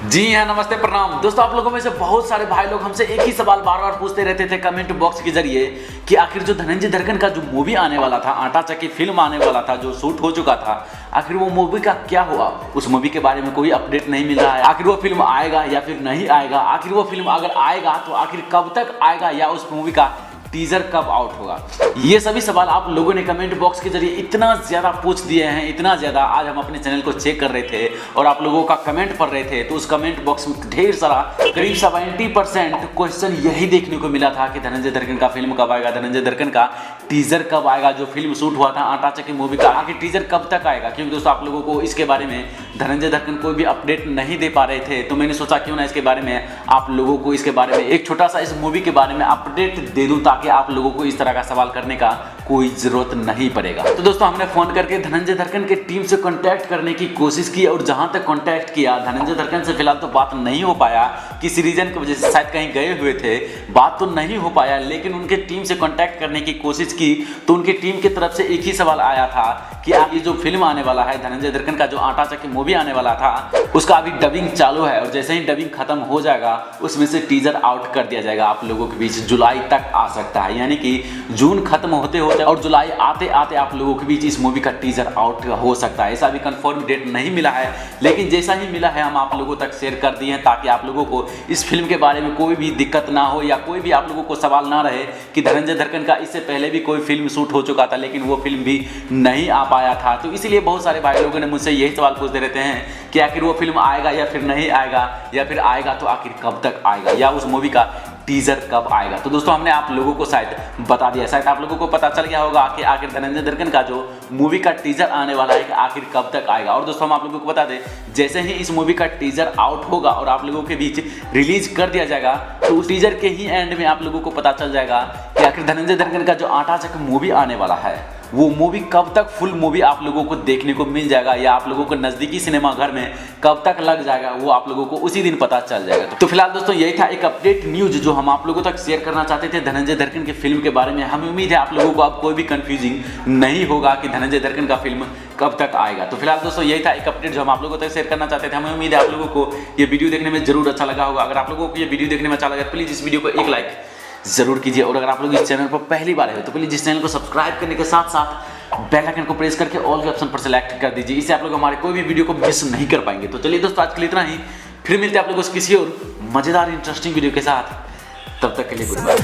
जी हाँ, नमस्ते, प्रणाम दोस्तों। आप लोगों में से बहुत सारे भाई लोग हमसे एक ही सवाल बार बार पूछते रहते थे कमेंट बॉक्स के जरिए कि आखिर जो धनंजय दर्कन का जो मूवी आने वाला था, आटा चक्की फिल्म आने वाला था, जो शूट हो चुका था, आखिर वो मूवी का क्या हुआ। उस मूवी के बारे में कोई अपडेट नहीं मिल रहा है। आखिर वो फिल्म आएगा या फिर नहीं आएगा, आखिर वो फिल्म अगर आएगा तो आखिर कब तक आएगा, या उस मूवी का टीजर कब आउट होगा। ये सभी सवाल आप लोगों ने कमेंट बॉक्स के जरिए इतना ज्यादा पूछ दिए हैं, इतना ज्यादा। आज हम अपने चैनल को चेक कर रहे थे और आप लोगों का कमेंट पढ़ रहे थे, तो उस कमेंट बॉक्स में ढेर सारा करीब 70% क्वेश्चन यही देखने को मिला था कि धनंजय दर्कन का फिल्म कब आएगा, धनंजय दर्कन का टीजर कब आएगा। जो फिल्म शूट हुआ था आटा चक्की मूवी का, आखिर टीजर कब तक आएगा। क्योंकि दोस्तों आप लोगों को इसके बारे में धनंजय दर्कन कोई भी अपडेट नहीं दे पा रहे थे, तो मैंने सोचा क्यों ना इसके बारे में आप लोगों को इसके बारे में एक छोटा सा इस मूवी के बारे में अपडेट दे दूं, ताकि आप लोगों को इस तरह का सवाल करने का कोई जरूरत नहीं पड़ेगा। तो दोस्तों हमने फोन करके धनंजय दर्कन के टीम से कांटेक्ट करने की कोशिश की, और जहां तक कांटेक्ट किया धनंजय दर्कन से फिलहाल तो बात नहीं हो पाया। किसी रीजन की वजह से शायद कहीं गए हुए थे, बात तो नहीं हो पाया। लेकिन उनके टीम से कांटेक्ट करने की कोशिश की तो उनकी टीम की तरफ से एक ही सवाल आया था कि आप ये जो फिल्म आने वाला है धनंजय दर्कन का, जो आटा चक्की मूवी आने वाला था, उसका अभी डबिंग चालू है और जैसे ही डबिंग खत्म हो जाएगा उसमें से टीजर आउट कर दिया जाएगा आप लोगों के बीच। जुलाई तक आ सकता है, यानी कि जून खत्म होते होते और जुलाई आते आते आप लोगों के बीच इस मूवी का टीजर आउट हो सकता है। ऐसा भी कंफर्म डेट नहीं मिला है, लेकिन जैसा ही मिला है हम आप लोगों तक शेयर कर दिए हैं, ताकि आप लोगों को इस फिल्म के बारे में कोई भी दिक्कत ना हो, या कोई भी आप लोगों को सवाल ना रहे कि धनंजय दर्कन का इससे पहले भी कोई फिल्म शूट हो चुका था लेकिन वो फिल्म भी नहीं आ पाया था। तो इसीलिए बहुत सारे भाई लोगों ने मुझसे यही सवाल पूछते रहते हैं कि आखिर वो फिल्म आएगा या फिर नहीं आएगा, या फिर आएगा तो आखिर कब तक आएगा, या उस मूवी का टीजर कब आएगा। तो दोस्तों हमने आप लोगों को शायद बता दिया, शायद आप लोगों को पता चल गया होगा कि आखिर धनंजय दर्कन का जो मूवी का टीजर आने वाला है कि आखिर कब तक आएगा। और दोस्तों हम आप लोगों को बता दें, जैसे ही इस मूवी का टीजर आउट होगा और आप लोगों के बीच रिलीज कर दिया जाएगा, तो उस टीजर के ही एंड में आप लोगों को पता चल जाएगा कि आखिर धनंजय दर्कन का जो आटा चक्की मूवी आने वाला है, वो मूवी कब तक फुल मूवी आप लोगों को देखने को मिल जाएगा, या आप लोगों को नजदीकी सिनेमा घर में कब तक लग जाएगा, वो आप लोगों को उसी दिन पता चल जाएगा। तो फिलहाल दोस्तों यही था एक अपडेट न्यूज जो हम आप लोगों तक शेयर करना चाहते थे धनंजय दर्कन की फिल्म के बारे में। हमें उम्मीद है आप लोगों को अब कोई भी कंफ्यूजिंग नहीं होगा कि धनंजय दर्कन का फिल्म कब तक आएगा। तो फिलहाल दोस्तों यही था एक अपडेट जो हम आप लोगों तक शेयर करना चाहते थे। हमें उम्मीद है आप लोगों को ये वीडियो देखने में जरूर अच्छा लगा होगा। अगर आप लोगों को ये वीडियो देखने में अच्छा लगा, प्लीज इस वीडियो को एक लाइक जरूर कीजिए, और अगर आप लोग इस चैनल पर पहली बार है तो प्लीज इस चैनल को सब्सक्राइब करने के साथ साथ बेल आइकन को प्रेस करके ऑल के ऑप्शन पर सेलेक्ट कर दीजिए। इससे आप लोग हमारे कोई भी वीडियो को मिस नहीं कर पाएंगे। तो चलिए दोस्तों आज के लिए इतना ही, फिर मिलते हैं आप लोगों को किसी और मजेदार इंटरेस्टिंग वीडियो के साथ। तब तक के लिए गुड बाय।